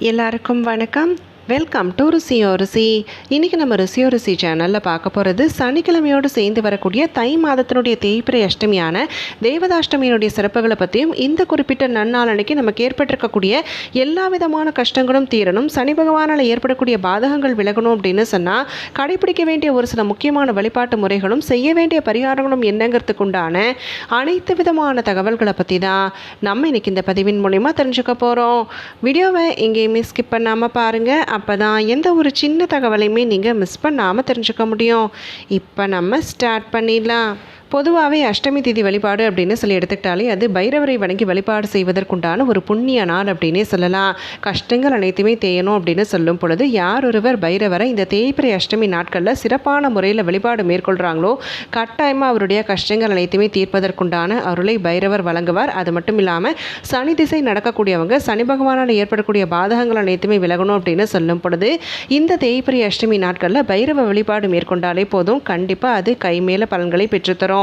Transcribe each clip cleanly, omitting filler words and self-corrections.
எல்லாருக்கும் வணக்கம். Welcome to ருசியோ ருசி. இன்றைக்கி நம்ம ருசியோ ருசி சேனலில் பார்க்க போகிறது சனிக்கிழமையோடு சேர்ந்து வரக்கூடிய தை மாதத்தினுடைய தேய்பிறை அஷ்டமியான தேவதாஷ்டமியினுடைய சிறப்புகளை பற்றியும், இந்த குறிப்பிட்ட நன்னாளனைக்கு நமக்கு ஏற்பட்டிருக்கக்கூடிய எல்லா விதமான கஷ்டங்களும் தீரணும், சனி பகவானால் ஏற்படக்கூடிய பாதகங்கள் விலகணும் அப்படின்னு சொன்னால் கடைபிடிக்க வேண்டிய ஒரு சில முக்கியமான வழிபாட்டு முறைகளும் செய்ய வேண்டிய பரிகாரங்களும் என்னங்கிறதுக்கு உண்டான அனைத்து விதமான தகவல்களை பற்றி தான் நம்ம இன்றைக்கி இந்த பதிவின் மூலிமா தெரிஞ்சுக்க போகிறோம். வீடியோவை எங்கேயுமே ஸ்கிப் பண்ணாமல் பாருங்கள். அப்போ தான் எந்த ஒரு சின்ன தகவலையுமே நீங்கள் மிஸ் பண்ணாமல் தெரிஞ்சுக்க முடியும். இப்போ நம்ம ஸ்டார்ட் பண்ணிடலாம். பொதுவாகவே அஷ்டமி திதி வழிபாடு அப்படின்னு சொல்லி எடுத்துக்கிட்டாலே அது பைரவரை வணங்கி வழிபாடு செய்வதற்குண்டான ஒரு புண்ணிய நாள் அப்படின்னே சொல்லலாம். கஷ்டங்கள் அனைத்துமே தேயணும் அப்படின்னு சொல்லும் பொழுது யார் ஒருவர் பைரவரை இந்த தேய்பிறை அஷ்டமி நாட்களில் சிறப்பான முறையில் வழிபாடு மேற்கொள்கிறாங்களோ கட்டாயமாக அவருடைய கஷ்டங்கள் அனைத்துமே தீர்ப்பதற்குண்டான அருளை பைரவர் வழங்குவார். அது மட்டும் இல்லாமல் சனி திசை நடக்கக்கூடியவங்க சனி பகவானால் ஏற்படக்கூடிய பாதகங்கள் அனைத்துமே விலகணும் அப்படின்னு சொல்லும் பொழுது இந்த தேய்பிறை அஷ்டமி நாட்களில் பைரவ வழிபாடு மேற்கொண்டாலே போதும், கண்டிப்பாக அது கைமேல பலன்களை பெற்றுத்தரும்.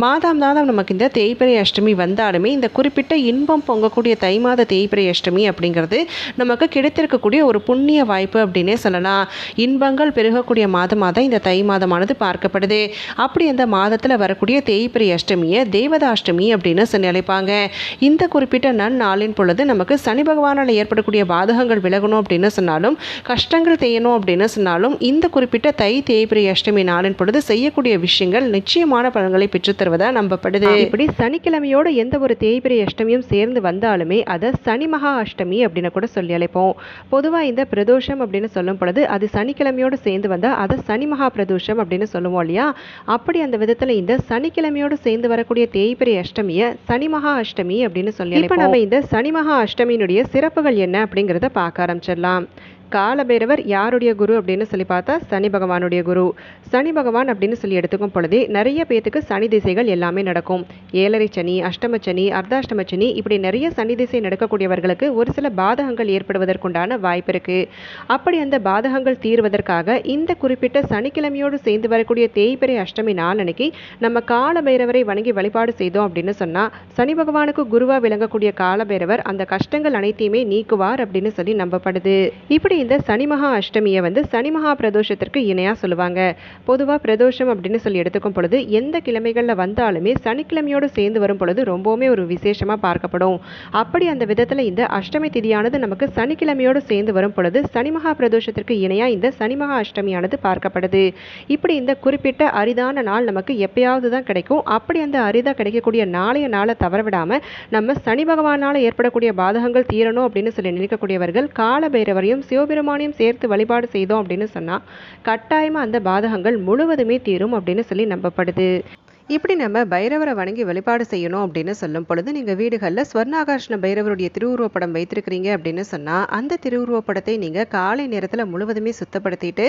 மாதம் நமக்கு இந்த தேய்பிறை அஷ்டமி வந்தாலுமே இந்த குறிப்பிட்ட இன்பம் பொங்கக்கூடிய தை மாத தேய்பிறை அஷ்டமி அப்படிங்கிறது நமக்கு கிடைத்திருக்கக்கூடிய ஒரு புண்ணிய வாய்ப்பு அப்படின்னே சொல்லலாம். இன்பங்கள் பெருகக்கூடிய மாதமாக தான் இந்த தை மாதமானது பார்க்கப்படுது. அப்படி அந்த மாதத்தில் வரக்கூடிய தேய்பிறை அஷ்டமியை தேவதாஷ்டமி அப்படின்னு சொல்லி அழைப்பாங்க. இந்த குறிப்பிட்ட நன்னாளின் பொழுது நமக்கு சனி பகவானால் ஏற்படக்கூடிய பாதகங்கள் விலகணும் அப்படின்னு சொன்னாலும், கஷ்டங்கள் தேயணும் அப்படின்னு சொன்னாலும், இந்த குறிப்பிட்ட தை தேய்பிறை அஷ்டமி நாளின் பொழுது செய்யக்கூடிய விஷயங்கள் நிச்சயமான பலன்களை பெற்றுத்தருவதா நம்பப்படுது. இப்படி சனிக்கிழமையோடு எந்த ஒரு தேய்பிறை அஷ்டமியும் சேர்ந்து வந்தாலுமே அதை சனி மகா அஷ்டமி அப்படின்னு கூட சொல்லி அழைப்போம். பொதுவாக இந்த பிரதோஷம் அப்படின்னு சொல்லும் பொழுது அது சனிக்கிழமையோடு சேர்ந்து வந்தால் அதை சனி மகா பிரதோஷம் அப்படின்னு சொல்லுவோம் இல்லையா? அப்படி அந்த விதத்தில் இந்த சனிக்கிழமையோடு சேர்ந்து வரக்கூடிய தேய்பிறை அஷ்டமியை சனி மகா அஷ்டமி அப்படின்னு சொல்லி இப்போ நம்ம இந்த சனி மகா அஷ்டமியினுடைய சிறப்புகள் என்ன அப்படிங்கிறத பார்க்க ஆரம்பிச்சிடலாம். காலபைரவர் யாருடைய குரு அப்படின்னு சொல்லி பார்த்தா சனி பகவானுடைய குரு. சனி பகவான் அப்படின்னு சொல்லி எடுத்துக்கும் பொழுதே நிறைய பேத்துக்கு சனி திசைகள் எல்லாமே நடக்கும். ஏழரை சனி, அஷ்டம சனி, அர்த்தாஷ்டம சனி, இப்படி நிறைய சனி திசை நடக்கக்கூடியவர்களுக்கு ஒரு சில பாதகங்கள் ஏற்படுவதற்குண்டான வாய்ப்பு இருக்கு. அப்படி அந்த பாதகங்கள் தீர்வதற்காக இந்த குறிப்பிட்ட சனிக்கிழமையோடு சேர்ந்து வரக்கூடிய தேய்பிறை அஷ்டமி நாள் அன்னைக்கு நம்ம காலபைரவரை வணங்கி வழிபாடு செய்தோம் அப்படின்னு சொன்னா சனி பகவானுக்கு குருவா விளங்கக்கூடிய காலபைரவர் அந்த கஷ்டங்கள் அனைத்தையுமே நீக்குவார் அப்படின்னு சொல்லி நம்பப்படுது. இப்படி இந்த சனி மகா அஷ்டமியை சனி மகா பிரதோஷத்திற்கு இணையா சொல்லுவாங்க. பொதுவாக பிரதோஷம் அப்படின்னு சொல்லி எடுத்துக்கும் பொழுது எந்த கிழமைகளில் வந்தாலுமே சனிக்கிழமையோடு சேர்ந்து வரும் பொழுது ரொம்பவுமே ஒரு விசேஷமா பார்க்கப்படும். அப்படி அந்த விதத்தில் இந்த அஷ்டமி திதியானது நமக்கு சனிக்கிழமையோடு சேர்ந்து வரும் பொழுது சனி மகா பிரதோஷத்திற்கு இணையா இந்த சனி மகா அஷ்டமியானது பார்க்கப்படுது. இப்படி இந்த குறிப்பிட்ட அரிதான நாள் நமக்கு எப்பயாவது தான் கிடைக்கும். அப்படி அந்த அரிதா கிடைக்கக்கூடிய நாளை தவற விடாம நம்ம சனி பகவானால் ஏற்படக்கூடிய பாதகங்கள் தீரணும் அப்படின்னு சொல்லி நினைக்கக்கூடியவர்கள் காலபைரவரையும் சிவபெருமானையும் சேர்த்து வழிபாடு செய்தோம் அப்படின்னு சொன்னால் கட்டாயமாக அந்த பாதகங்கள் முழுவதுமே தீரும் அப்படின்னு சொல்லி நம்பப்படுது. இப்படி நம்ம பைரவரை வணங்கி வழிபாடு செய்யணும் அப்படின்னு சொல்லும் பொழுது நீங்கள் வீடுகளில் ஸ்வர்ணாகர்ஷ்ண பைரவருடைய திருவுருவப்படம் வைத்திருக்கிறீங்க அப்படின்னு சொன்னால் அந்த திருவுருவப்படத்தை நீங்கள் காலை நேரத்தில் முழுவதுமே சுத்தப்படுத்திட்டு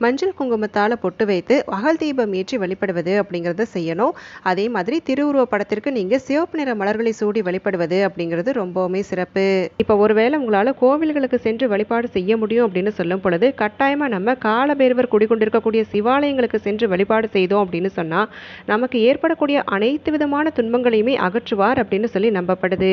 மஞ்சள் குங்குமத்தால் பொட்டு வைத்து அகல் தீபம் ஏற்றி வழிபடுவது அப்படிங்கிறத செய்யணும். அதே மாதிரி திருவுருவப்படத்திற்கு நீங்கள் சிவப்பு நிற மலர்களை சூடி வழிபடுவது அப்படிங்கிறது ரொம்பவுமே சிறப்பு. இப்போ ஒருவேளை உங்களால் கோவில்களுக்கு சென்று வழிபாடு செய்ய முடியும் அப்படின்னு சொல்லும் பொழுது கட்டாயமாக நம்ம காலபைரவர் குடிக்கொண்டிருக்கக்கூடிய சிவாலயங்களுக்கு சென்று வழிபாடு செய்தோம் அப்படின்னு சொன்னால் நமக்கு ஏற்படக்கூடிய அனைத்து விதமான துன்பங்களையுமே அகற்றுவார் அப்படின்னு சொல்லி நம்பப்படுது.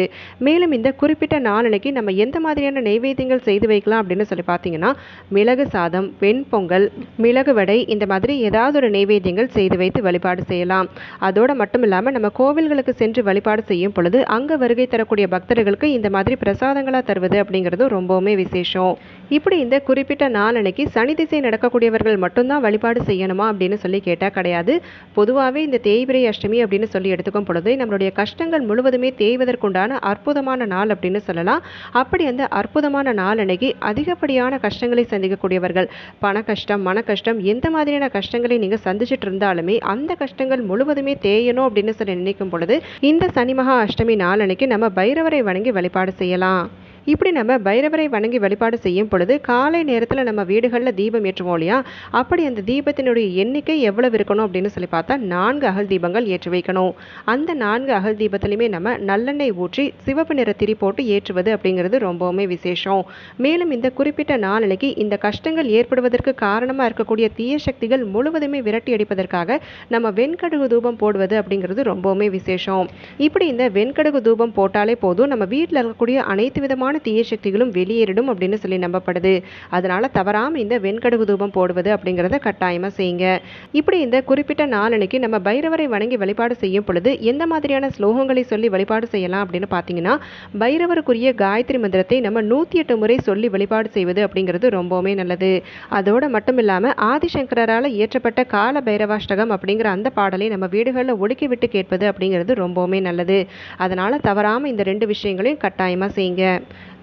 மேலும் இந்த குறிப்பிட்ட நாளன்னைக்கு நம்ம எந்த மாதிரியான நைவேத்தியங்கள் செய்து வைக்கலாம் அப்படின்னு சொல்லி பார்த்தீங்கன்னா மிளகு சாதம், வெண்பொங்கல், மிளகு வடை, இந்த மாதிரி ஏதாவது ஒரு நைவேத்தியங்கள் செய்து வைத்து வழிபாடு செய்யலாம். அதோட மட்டும் இல்லாமல் நம்ம கோவில்களுக்கு சென்று வழிபாடு செய்யும் பொழுது அங்கே வருகை தரக்கூடிய பக்தர்களுக்கு இந்த மாதிரி பிரசாதங்களாக தருவது அப்படிங்கிறது ரொம்பவுமே விசேஷம். இப்படி இந்த குறிப்பிட்ட நாளன்னைக்கு சனி திசை நடக்கக்கூடியவர்கள் மட்டும்தான் வழிபாடு செய்யணுமா அப்படின்னு சொல்லி கேட்டால் கிடையாது. பொதுவாகவே இந்த தேய்பிறை அஷ்டமி அப்படின்னு சொல்லி எடுத்துக்கும் பொழுது நம்மளுடைய கஷ்டங்கள் முழுவதுமே தேய்வதற்குண்டான அற்புதமான நாள் அப்படின்னு சொல்லலாம். அப்படி அந்த அற்புதமான நாள் அன்னைக்கு அதிகப்படியான கஷ்டங்களை சந்திக்கக்கூடியவர்கள், பண கஷ்டம், மன கஷ்டம், எந்த மாதிரியான கஷ்டங்களை நீங்கள் சந்திச்சுட்டு இருந்தாலுமே அந்த கஷ்டங்கள் முழுவதுமே தேயணும் அப்படின்னு சொல்லி நினைக்கும் பொழுது இந்த சனி மகா அஷ்டமி நாள் அன்னைக்கு நம்ம பைரவரை வணங்கி வழிபாடு செய்யலாம். இப்படி நம்ம பைரவரை வணங்கி வழிபாடு செய்யும் பொழுது காலை நேரத்தில் நம்ம வீடுகளில் தீபம் ஏற்றுவோம் இல்லையா? அப்படி அந்த தீபத்தினுடைய எண்ணிக்கை எவ்வளவு இருக்கணும் அப்படின்னு சொல்லி பார்த்தா 4 அகல் தீபங்கள் ஏற்றி வைக்கணும். அந்த 4 அகல் தீபத்திலையுமே நம்ம நல்லெண்ணெய் ஊற்றி சிவப்பு நிற திரி போட்டு ஏற்றுவது அப்படிங்கிறது ரொம்பவுமே விசேஷம். மேலும் இந்த குறிப்பிட்ட நாளன்னைக்கு இந்த கஷ்டங்கள் ஏற்படுவதற்கு காரணமாக இருக்கக்கூடிய தீய சக்திகள் முழுவதுமே விரட்டி அடிப்பதற்காக நம்ம வெண்கடுகு தூபம் போடுவது அப்படிங்கிறது ரொம்பவுமே விசேஷம். இப்படி இந்த வெண்கடுகு தூபம் போட்டாலே போதும், நம்ம வீட்டில் இருக்கக்கூடிய அனைத்து விதமான விதமான தீய சக்திகளும் வெளியேறிடும் அப்படின்னு சொல்லி நம்பப்படுது. அதனால தவறாமல் இந்த வெண்கடுகு தூபம் போடுவது அப்படிங்கிறத கட்டாயமாக செய்யுங்க. இப்படி இந்த குறிப்பிட்ட நாளன்னைக்கு நம்ம பைரவரை வணங்கி வழிபாடு செய்யும் பொழுது எந்த மாதிரியான ஸ்லோகங்களை சொல்லி வழிபாடு செய்யலாம் அப்படின்னு பார்த்தீங்கன்னா, பைரவருக்குரிய காயத்ரி மந்திரத்தை நம்ம 108 முறை சொல்லி வழிபாடு செய்வது அப்படிங்கிறது ரொம்பவுமே நல்லது. அதோடு மட்டும் இல்லாமல் ஆதிசங்கரால் இயற்றப்பட்ட கால பைரவாஷ்டகம் அப்படிங்கிற அந்த பாடலை நம்ம வீடுகளில் ஒடுக்கி விட்டு கேட்பது அப்படிங்கிறது ரொம்பவுமே நல்லது. அதனால் தவறாமல் இந்த 2 விஷயங்களையும் கட்டாயமாக செய்யுங்க.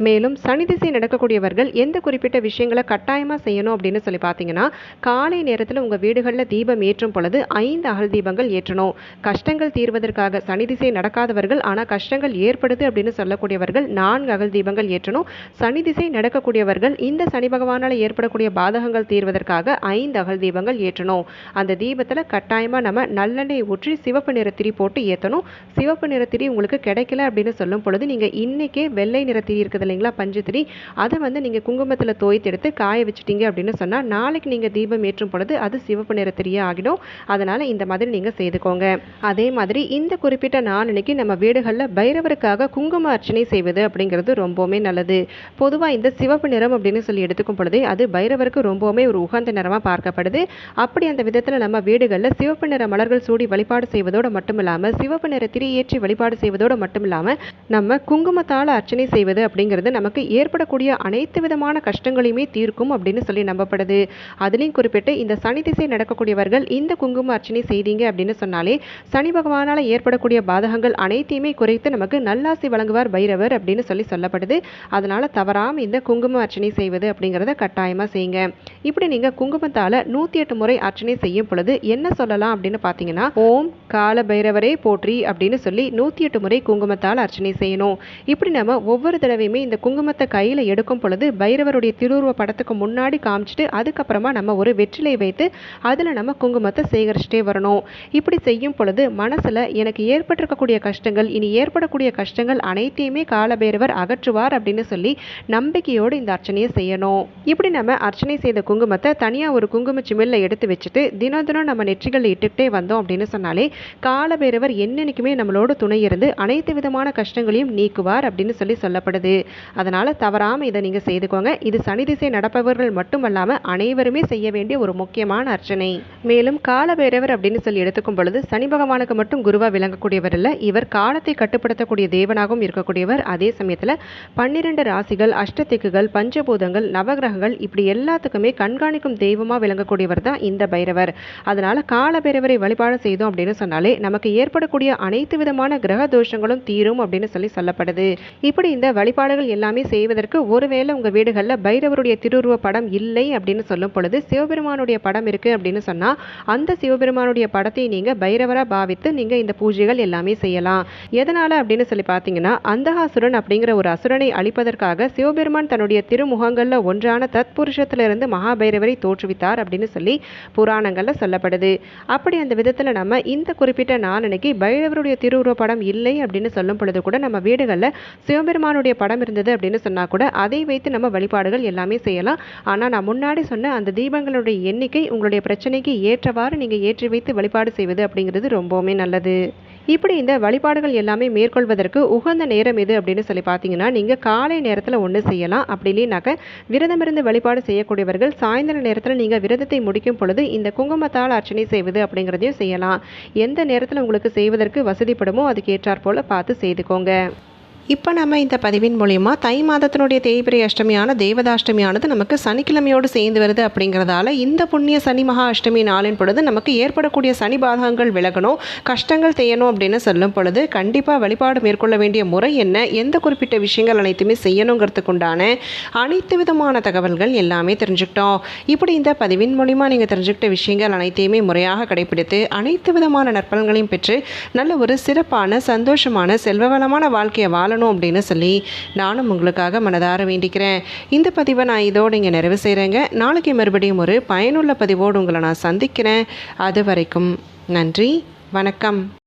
மேலும் சனி திசை நடக்கக்கூடியவர்கள் எந்த குறிப்பிட்ட விஷயங்களை கட்டாயமாக செய்யணும் அப்படின்னு சொல்லி பார்த்தீங்கன்னா, காலை நேரத்தில் உங்கள் வீடுகளில் தீபம் ஏற்றும் பொழுது 5 அகல் தீபங்கள் ஏற்றணும். கஷ்டங்கள் தீர்வதற்காக சனி திசை நடக்காதவர்கள் ஆனால் கஷ்டங்கள் ஏற்படுது அப்படின்னு சொல்லக்கூடியவர்கள் 4 அகல் தீபங்கள் ஏற்றணும். சனி திசை நடக்கக்கூடியவர்கள் இந்த சனி பகவானால் ஏற்படக்கூடிய பாதகங்கள் தீர்வதற்காக 5 அகல் தீபங்கள் ஏற்றணும். அந்த தீபத்தில் கட்டாயமாக நம்ம நல்லெண்ணெய் ஊற்றி சிவப்பு நிற திரி போட்டு ஏற்றணும். சிவப்பு நிற திரி உங்களுக்கு கிடைக்கல அப்படின்னு சொல்லும் பொழுது நீங்கள் இன்னைக்கே வெள்ளை நிற திரி இருக்குது இல்லைங்களா, பஞ்சு திரி, அதை நீங்கள் குங்குமத்தில் தோய்த்து எடுத்து காய வச்சுட்டீங்க அப்படின்னு சொன்னால் நாளைக்கு நீங்கள் தீபம் ஏற்றும் பொழுது அது சிவப்பு நிற திரியாக ஆகிடும். அதனால் இந்த மாதிரி நீங்கள் செய்துக்கோங்க. அதே மாதிரி இந்த குறிப்பிட்ட நாளன்னைக்கு நம்ம வீடுகளில் பைரவருக்காக குங்கும அர்ச்சனை செய்வது அப்படிங்கிறது ரொம்பவுமே நல்லது. பொதுவாக இந்த சிவப்பு நிறம் அப்படின்னு சொல்லி எடுத்துக்கும் பொழுதே அது பைரவருக்கு ரொம்பவுமே ஒரு உகந்த நிறமாக பார்க்கப்படுது. அப்படி அந்த விதத்தில் நம்ம வீடுகளில் சிவப்பு நிற மலர்கள் சூடி வழிபாடு செய்வதோடு மட்டும் இல்லாமல் சிவப்பு நிற திரி ஏற்றி வழிபாடு செய்வதோடு மட்டும் இல்லாமல் நம்ம குங்குமத்தால் அர்ச்சனை செய்வது அப்படிங்கிறது நமக்கு ஏற்படக்கூடிய அனைத்து விதமான கஷ்டங்களையுமே தீர்க்கும் அப்படின்னு சொல்லி நம்பப்படுது. அதுலேயும் குறிப்பிட்டு இந்த சனி திசை நடக்கக்கூடியவர்கள் இந்த குங்கும அர்ச்சனை செய்தீங்க அப்படின்னு சொன்னாலே சனி பகவானால் ஏற்படக்கூடிய பாதகங்கள் அனைத்தையுமே குறைத்து நமக்கு நல்லாசி வழங்குவார் பைரவர் அப்படின்னு சொல்லி சொல்லப்படுது. அதனால தவறாமல் இந்த குங்கும அர்ச்சனை செய்வது அப்படிங்கிறத கட்டாயமாக செய்யுங்க. இப்படி நீங்கள் குங்குமத்தால் 108 முறை அர்ச்சனை செய்யும் பொழுது என்ன சொல்லலாம் அப்படின்னு பார்த்தீங்கன்னா, ஓம் கால பைரவரே போற்றி அப்படின்னு சொல்லி 108 முறை குங்குமத்தால் அர்ச்சனை செய்யணும். இப்படி நம்ம ஒவ்வொரு தடவையுமே இந்த குங்குமத்தை கையில் எடுக்கும் பொழுது பைரவருடைய திருவுருவ படத்துக்கு முன்னாடி காமிச்சிட்டு அதுக்கப்புறமா நம்ம ஒரு வெற்றிலை வைத்து அதில் நம்ம குங்குமத்தை சேகரிச்சுட்டே வரணும். இப்படி செய்யும் பொழுது மனசில் எனக்கு ஏற்பட்டிருக்கக்கூடிய கஷ்டங்கள் இனி ஏற்படக்கூடிய கஷ்டங்கள் அனைத்தையுமே கால பைரவர் அகற்றுவார் அப்படின்னு சொல்லி நம்பிக்கையோடு இந்த அர்ச்சனையை செய்யணும். இப்படி நம்ம அர்ச்சனை செய்த குங்குமத்தை தனியாக ஒரு குங்கும சிமிழில் எடுத்து வச்சுட்டு தினம் தினம் நம்ம நெற்றிகளில் இட்டுக்கிட்டே வந்தோம் அப்படின்னு சொன்னாலே கால பைரவர் என்னைக்குமே நம்மளோட துணை இருந்து அனைத்து விதமான கஷ்டங்களையும் நீக்குவார் அப்படின்னு சொல்லி சொல்லப்படுது. அதனால் தவறாமல் இதை நீங்கள் செய்துக்கோங்க. இது சனி திசை நடப்பவர்கள் மட்டுமல்லாமல் அனைவருமே செய்ய வேண்டிய ஒரு முக்கியமான அர்ச்சனை. மேலும் கால பைரவர் அப்படின்னு சொல்லி எடுத்துக்கும் பொழுது சனி பகவானுக்கு மட்டும் குருவாக விளங்கக்கூடியவர் இல்லை, இவர் காலத்தை கட்டுப்படுத்தக்கூடிய தேவனாகவும் இருக்கக்கூடியவர். அதே சமயத்தில் 12 ராசிகள், அஷ்டதிக்குகள், பஞ்சபூதங்கள், நவகிரகங்கள் இப்படி எல்லாத்துக்குமே கண்காணிக்கும் தெய்வமாக விளங்கக்கூடியவர் தான் இந்த பைரவர். அதனால் கால பைரவரை வழிபாடு செய்தோம் அப்படின்னு சொன்னாலே நமக்கு ஏற்படக்கூடிய அனைத்து விதமான கிரக தோஷங்களும் தீரும் அப்படின்னு சொல்லி சொல்லப்படுது. இப்படி இந்த வழிபாடுகள் எல்லாமே செய்வதற்கு ஒருவேளை உங்கள் வீடுகளில் பைரவருடைய திருவுருவ படம் இல்லை அப்படின்னு சொல்லும் பொழுது சிவபெருமானுடைய படம் இருக்குது அப்படின்னு சொன்னால் அந்த சிவபெருமானுடைய படத்தை நீங்கள் பைரவராக பாவித்து நீங்கள் இந்த பூஜைகள் எல்லாமே செய்யலாம். எதனால் அப்படின்னு சொல்லி பார்த்தீங்கன்னா, அந்தகாசுரன் அப்படிங்கிற ஒரு அசுரனை அழிப்பதற்காக சிவபெருமான் தன்னுடைய திருமுகங்களில் ஒன்றான தத்புருஷத்திலிருந்து மகாபைரவரை தோற்றுவித்தார் அப்படின்னு சொல்லி புராணங்களில் சொல்லப்படுது. அப்படி அந்த விதத்தில் நம்ம இந்த குறிப்பிட்ட நாளன்னைக்கு பைரவருடைய திருவுருவ படம் இல்லை அப்படின்னு சொல்லும் பொழுது கூட நம்ம வீடுகளில் சிவபெருமானுடைய படம் இருந்தது அப்படின்னு சொன்னால் கூட அதை வைத்து நம்ம வழிபாடுகள் எல்லாமே செய்யலாம். ஆனால் நான் முன்னாடி சொன்ன அந்த தீபங்களுடைய எண்ணிக்கை உங்களுடைய பிரச்சனைக்கு ஏற்றவாறு நீங்கள் ஏற்றி வைத்து வழிபாடு செய்வது அப்படிங்கிறது ரொம்பவுமே நல்லது. இப்படி இந்த வழிபாடுகள் எல்லாமே மேற்கொள்வதற்கு உகந்த நேரம் எது அப்படின்னு சொல்லி பார்த்தீங்கன்னா, நீங்கள் காலை நேரத்தில் ஒன்று செய்யலாம். அப்படி இல்லைனாக்க விரதமிருந்து வழிபாடு செய்யக்கூடியவர்கள் சாயந்தர நேரத்தில் நீங்கள் விரதத்தை முடிக்கும் பொழுது இந்த குங்குமத்தால் அர்ச்சனை செய்வது அப்படிங்கிறதையும் செய்யலாம். எந்த நேரத்தில் உங்களுக்கு செய்வதற்கு வசதிப்படுமோ அதுக்கு ஏற்றாற் போல் பார்த்து செய்துக்கோங்க. இப்போ நம்ம இந்த பதிவின் மூலிமா தை மாதத்தினுடைய தேய்பிரை அஷ்டமியான தேவதாஷ்டமியானது நமக்கு சனிக்கிழமையோடு சேர்ந்து வருது அப்படிங்கிறதால இந்த புண்ணிய சனி மகா அஷ்டமி நாளின் பொழுது நமக்கு ஏற்படக்கூடிய சனி பாதகங்கள் விலகணும், கஷ்டங்கள் செய்யணும் அப்படின்னு சொல்லும் பொழுது கண்டிப்பாக வழிபாடு மேற்கொள்ள வேண்டிய முறை என்ன, எந்த குறிப்பிட்ட விஷயங்கள் அனைத்துமே செய்யணுங்கிறதுக்குண்டான அனைத்து விதமான தகவல்கள் எல்லாமே தெரிஞ்சுக்கிட்டோம். இப்படி இந்த பதிவின் மூலிமா நீங்கள் தெரிஞ்சுக்கிட்ட விஷயங்கள் அனைத்தையுமே முறையாக கடைபிடித்து அனைத்து விதமான நற்பலன்களையும் பெற்று நல்ல ஒரு சிறப்பான சந்தோஷமான செல்வவளமான வாழ்க்கையை வாழணும் அப்படின்னு சொல்லி நானும் உங்களுக்காக மனதார வேண்டிக்கிறேன். இந்த பதிவை நான் இதோடு இங்கே நிறைவு செய்கிறேங்க. நாளைக்கு மறுபடியும் ஒரு பயனுள்ள பதிவோடு உங்களை நான் சந்திக்கிறேன். அது வரைக்கும் நன்றி, வணக்கம்.